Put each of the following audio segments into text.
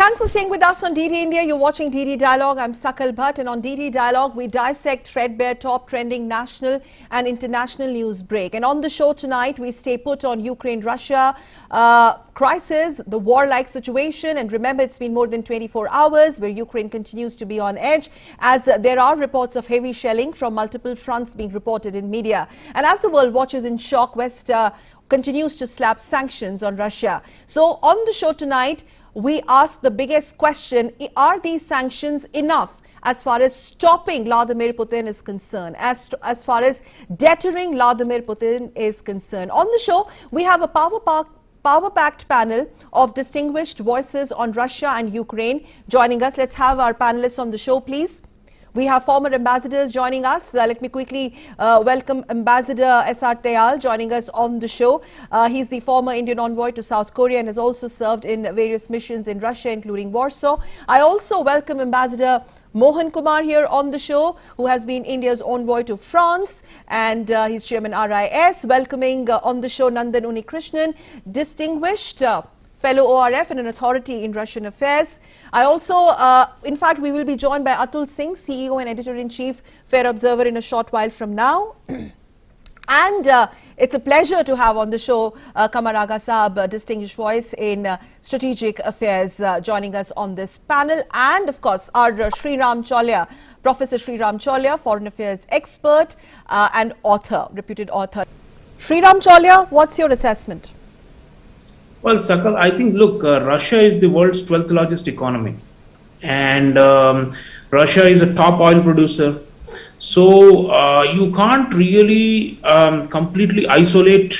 Thanks for staying with us on DD India. You're watching DD Dialogue. I'm Sakal Bhatt, and on DD Dialogue, we dissect threadbare top trending national and international news break. And on the show tonight, we stay put on Ukraine-Russia crisis, the war-like situation. And remember, it's been more than 24 hours where Ukraine continues to be on edge as there are reports of heavy shelling from multiple fronts being reported in media. And as the world watches in shock, West continues to slap sanctions on Russia. So on the show tonight, we ask the biggest question: are these sanctions enough as far as stopping Vladimir Putin is concerned, as far as deterring Vladimir Putin is concerned? On the show, we have a power-packed panel of distinguished voices on Russia and Ukraine joining us. Let's have our panelists on the show, please. We have former ambassadors joining us. Let me quickly welcome Ambassador S.R. Tayal joining us on the show. He's the former Indian envoy to South Korea and has also served in various missions in Russia, including Warsaw. I also welcome Ambassador Mohan Kumar here on the show, who has been India's envoy to France, and he's Chairman RIS. Welcoming on the show Nandan Unikrishnan, distinguished fellow ORF and an authority in Russian affairs. I also, in fact, we will be joined by Atul Singh, CEO and Editor-in-Chief, Fair Observer, in a short while from now. And it's a pleasure to have on the show Kamar Agha Saab, distinguished voice in strategic affairs, joining us on this panel. And of course, our Sreeram Chaulia, Professor Sreeram Chaulia, foreign affairs expert and author, reputed author. Sreeram Chaulia, what's your assessment? Well, Sakal, I think, look, Russia is the world's 12th largest economy, and Russia is a top oil producer. So you can't really completely isolate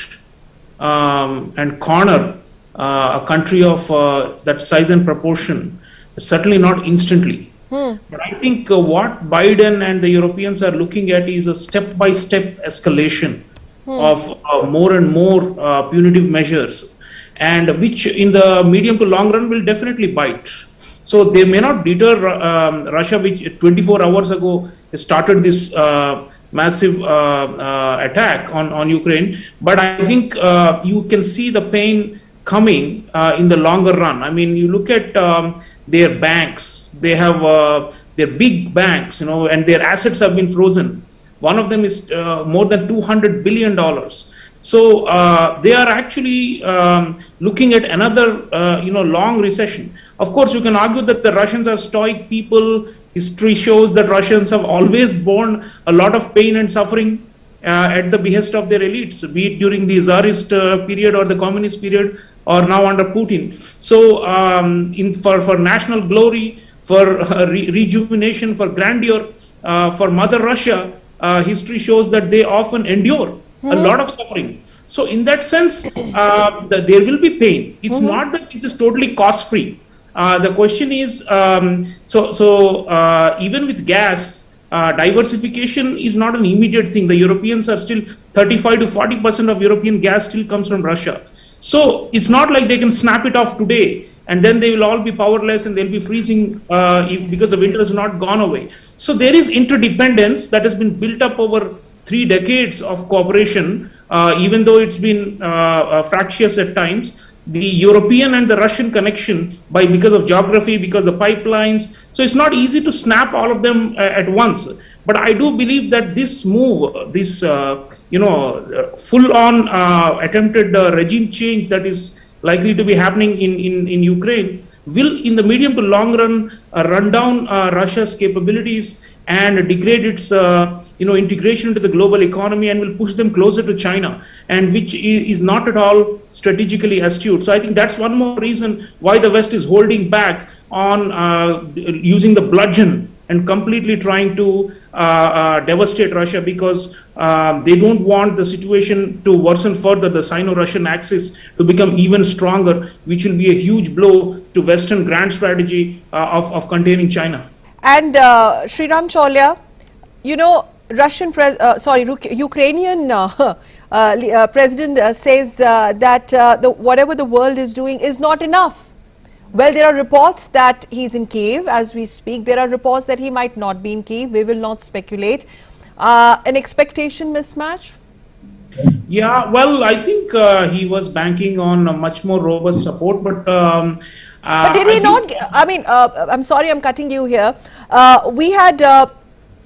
and corner a country of that size and proportion, certainly not instantly. But I think what Biden and the Europeans are looking at is a step-by-step escalation of more and more punitive measures, and which in the medium to long run will definitely bite. So they may not deter Russia, which 24 hours ago started this massive attack on Ukraine. But I think you can see the pain coming in the longer run. I mean, you look at their banks, they have their big banks, and their assets have been frozen. One of them is more than $200 billion. So they are actually looking at another, long recession. Of course, you can argue that the Russians are stoic people. History shows that Russians have always borne a lot of pain and suffering at the behest of their elites, be it during the Tsarist period or the communist period, or now under Putin. So for national glory, for rejuvenation, for grandeur, for Mother Russia, history shows that they often endure a lot of suffering. So in that sense, there will be pain. It's not that it is totally cost-free. The question is, even with gas, diversification is not an immediate thing. The Europeans are still 35 to 40% of European gas still comes from Russia. So it's not like they can snap it off today and then they will all be powerless and they'll be freezing because the winter has not gone away. So there is interdependence that has been built up over 3 decades of cooperation, even though it's been fractious at times. The European and the Russian connection, because of geography, because of the pipelines, so it's not easy to snap all of them at once. But I do believe that this move, this full-on attempted regime change that is likely to be happening in Ukraine will, in the medium to long run, run down Russia's capabilities and degrade its integration into the global economy, and will push them closer to China, and which is not at all strategically astute. So I think that's one more reason why the West is holding back on using the bludgeon and completely trying to devastate Russia, because they don't want the situation to worsen further, the Sino-Russian axis to become even stronger, which will be a huge blow to Western grand strategy of containing China. And Sreeram Chaulia, Ukrainian president says that whatever the world is doing is not enough. Well, there are reports that he's in Kiev as we speak. There are reports that he might not be in Kiev. We will not speculate. An expectation mismatch? Yeah, well, I think he was banking on a much more robust support, but But did I he think not? I mean, I'm sorry, I'm cutting you here. We had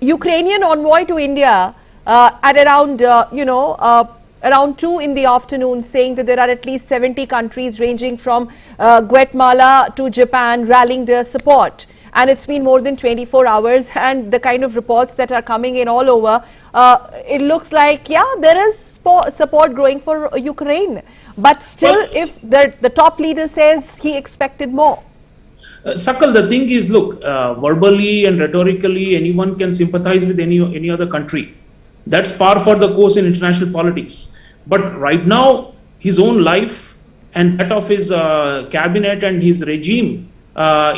Ukrainian envoy to India at around, around 2 in the afternoon, saying that there are at least 70 countries ranging from Guatemala to Japan rallying their support. And it's been more than 24 hours, and the kind of reports that are coming in all over, it looks like, yeah, there is support growing for Ukraine. But still, well, if the top leader says he expected more. Sakal, the thing is, look, verbally and rhetorically, anyone can sympathize with any other country. That's par for the course in international politics. But right now, his own life and that of his cabinet and his regime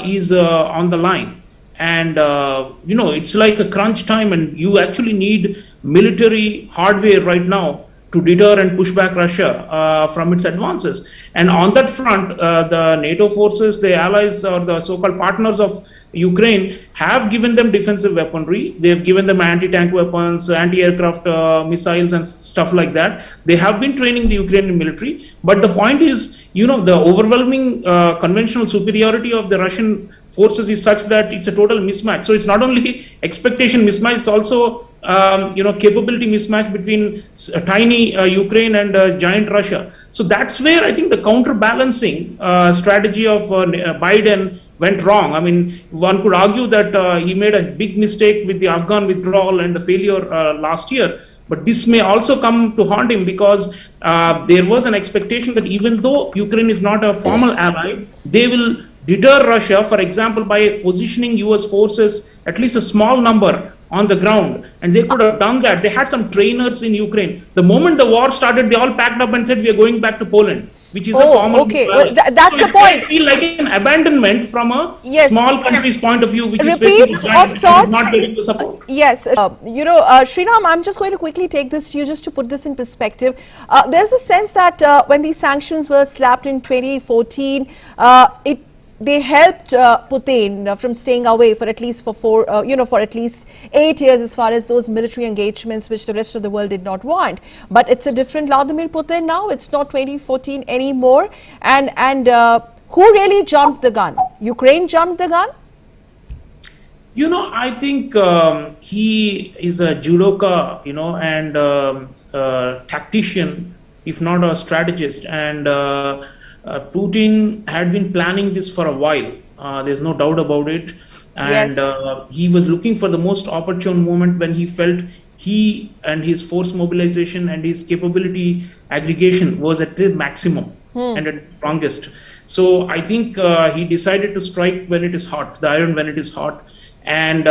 is on the line. And it's like a crunch time, and you actually need military hardware right now to deter and push back Russia from its advances. And on that front, the NATO forces, the allies or the so-called partners of Ukraine have given them defensive weaponry. They've given them anti-tank weapons, anti-aircraft missiles and stuff like that. They have been training the Ukrainian military. But the point is, the overwhelming conventional superiority of the Russian forces is such that it's a total mismatch. So it's not only expectation mismatch, it's also capability mismatch between tiny Ukraine and giant Russia. So that's where I think the counterbalancing strategy of Biden went wrong. I mean, one could argue that he made a big mistake with the Afghan withdrawal and the failure last year. But this may also come to haunt him, because there was an expectation that even though Ukraine is not a formal ally, they will deter Russia, for example, by positioning US forces, at least a small number, on the ground. And they could have done that. They had some trainers in Ukraine. The moment the war started, they all packed up and said, we are going back to Poland, which is a formal. Okay, well, that's so the point. I feel like an abandonment from a small country's point of view, which is Repeats of sorts. not getting the support. Yes, Sreeram, I'm just going to quickly take this to you just to put this in perspective. There's a sense that when these sanctions were slapped in 2014, they helped Putin from staying away for at least for at least 8 years, as far as those military engagements which the rest of the world did not want. But it's a different Vladimir Putin now. It's not 2014 anymore. And who really jumped the gun? Ukraine jumped the gun? I think he is a judoka, and tactician, if not a strategist. And Putin had been planning this for a while. There's no doubt about it. And he was looking for the most opportune moment when he felt he and his force mobilization and his capability aggregation was at the maximum and at the strongest. So I think he decided to strike when it is hot, the iron when it is hot. And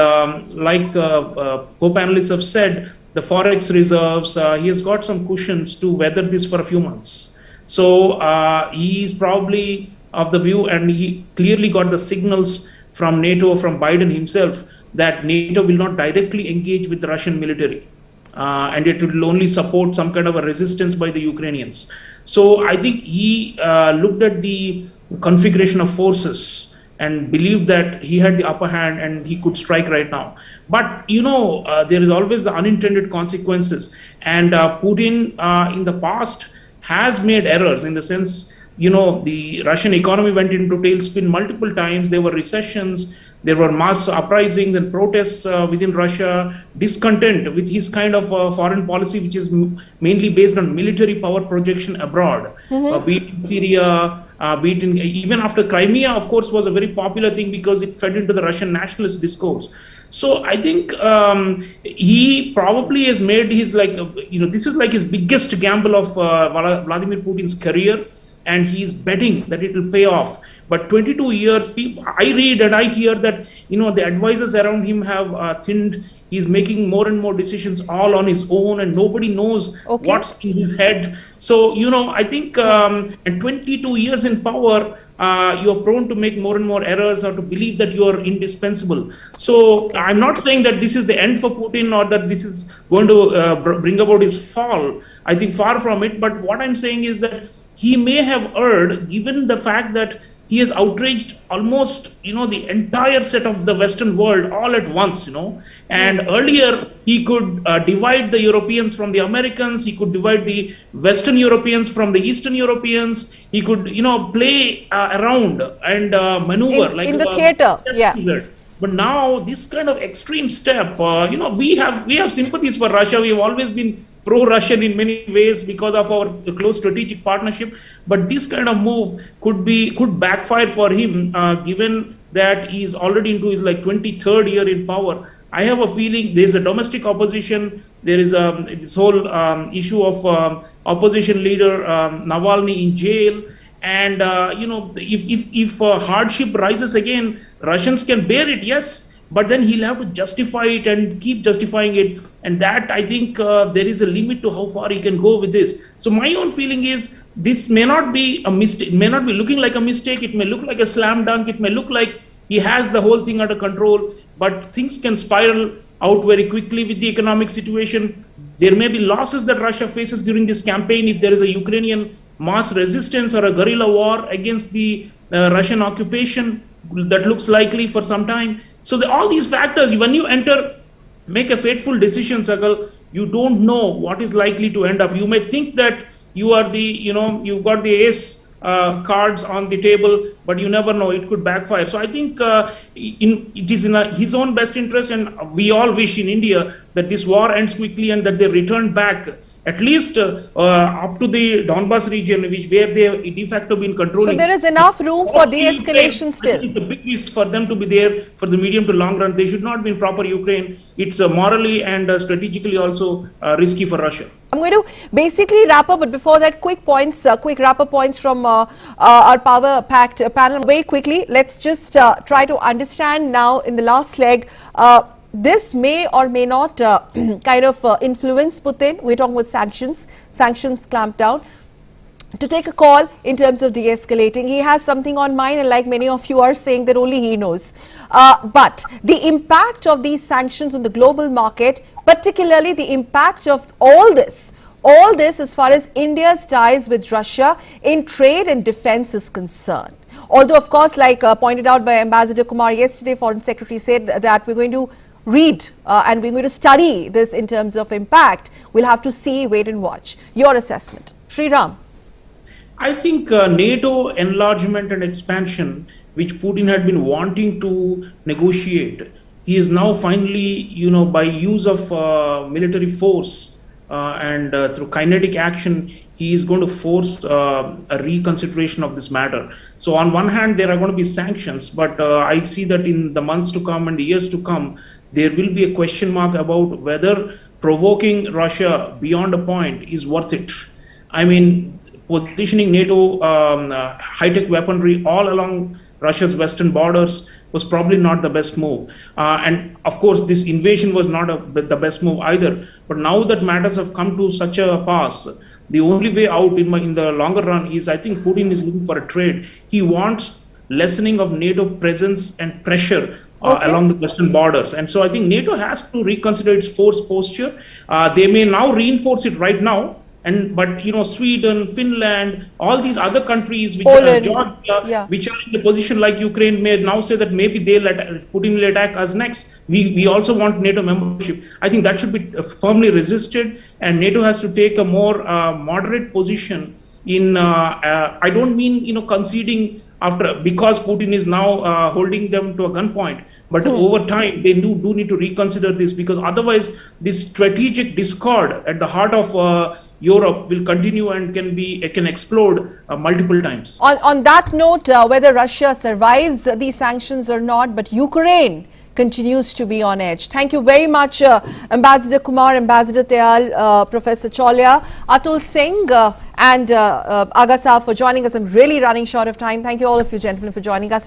like co-panelists have said, the forex reserves, he has got some cushions to weather this for a few months. So he is probably of the view, and he clearly got the signals from NATO, from Biden himself, that NATO will not directly engage with the Russian military. And it will only support some kind of a resistance by the Ukrainians. So I think he looked at the configuration of forces and believed that he had the upper hand and he could strike right now. But, there is always the unintended consequences. And Putin in the past has made errors, in the sense, the Russian economy went into tailspin multiple times. There were recessions, there were mass uprisings and protests within Russia, discontent with his kind of foreign policy, which is mainly based on military power projection abroad, be it in Syria, be it in, even after Crimea, of course, was a very popular thing because it fed into the Russian nationalist discourse. So I think he probably has made his, this is like his biggest gamble of Vladimir Putin's career, and he's betting that it will pay off. But 22 years, I read and I hear that, the advisors around him have thinned. He's making more and more decisions all on his own, and nobody knows what's in his head. So, I think at 22 years in power, you're prone to make more and more errors, or to believe that you're indispensable. So I'm not saying that this is the end for Putin, or that this is going to bring about his fall. I think far from it. But what I'm saying is that he may have erred, given the fact that he has outraged almost, the entire set of the Western world all at once, And earlier he could divide the Europeans from the Americans. He could divide the Western Europeans from the Eastern Europeans. He could, play around and maneuver in the theater. Yeah. But now this kind of extreme step, we have sympathies for Russia. We have always been pro-Russian in many ways because of our close strategic partnership. But this kind of move could backfire for him, given that he is already into his 23rd year in power. I have a feeling there is a domestic opposition. There is this whole issue of opposition leader Navalny in jail. And if hardship rises again, Russians can bear it, yes, but then he'll have to justify it and keep justifying it. And that, I think, there is a limit to how far he can go with this. So my own feeling is this may not be a mistake, may not be looking like a mistake. It may look like a slam dunk. It may look like he has the whole thing under control, but things can spiral out very quickly with the economic situation. There may be losses that Russia faces during this campaign if there is a Ukrainian mass resistance or a guerrilla war against the Russian occupation that looks likely for some time. So all these factors, when you make a fateful decision, Sakal, you don't know what is likely to end up. You may think that you are you've got the ace cards on the table, but you never know, it could backfire. So I think it is in his own best interest, and we all wish in India that this war ends quickly and that they return back at least up to the Donbas region, where they have de facto been controlling. So there is enough room for de-escalation still. The big is for them to be there for the medium to long run. They should not be in proper Ukraine. It's morally and strategically also risky for Russia. I'm going to basically wrap up, but before that, quick wrap-up points from our power-packed panel. Very quickly, let's just try to understand now in the last leg. This may or may not kind of influence Putin. We're talking about sanctions clamped down, to take a call in terms of de-escalating. He has something on mind, and like many of you are saying, that only he knows. But the impact of these sanctions on the global market, particularly the impact of all this as far as India's ties with Russia in trade and defense is concerned. Although, of course, like pointed out by Ambassador Kumar yesterday, Foreign Secretary said that we're going to read and we're going to study this in terms of impact. We'll have to see, wait and watch. Your assessment. Sreeram. I think NATO enlargement and expansion, which Putin had been wanting to negotiate, he is now finally, by use of military force and through kinetic action, he is going to force a reconsideration of this matter. So on one hand, there are going to be sanctions, but I see that in the months to come and the years to come, there will be a question mark about whether provoking Russia beyond a point is worth it. I mean, positioning NATO high-tech weaponry all along Russia's western borders was probably not the best move. And of course, this invasion was not the best move either. But now that matters have come to such a pass, the only way out in the longer run is, I think Putin is looking for a trade. He wants lessening of NATO presence and pressure along the western borders. And so I think NATO has to reconsider its force posture. They may now reinforce it right now, but Sweden, Finland, all these other countries, which are Georgia, which are in the position like Ukraine, may now say that maybe Putin will attack us next. We also want NATO membership. I think that should be firmly resisted, and NATO has to take a more moderate position in. I don't mean conceding because Putin is now holding them to a gunpoint, but over time they do need to reconsider this, because otherwise this strategic discord at the heart of Europe will continue and can explode multiple times. On that note, whether Russia survives these sanctions or not, but Ukraine continues to be on edge. Thank you very much, Ambassador Kumar, Ambassador Tayal, Professor Chaulia, Atul Singh, and Aga Saab for joining us. I'm really running short of time. Thank you all of you gentlemen for joining us.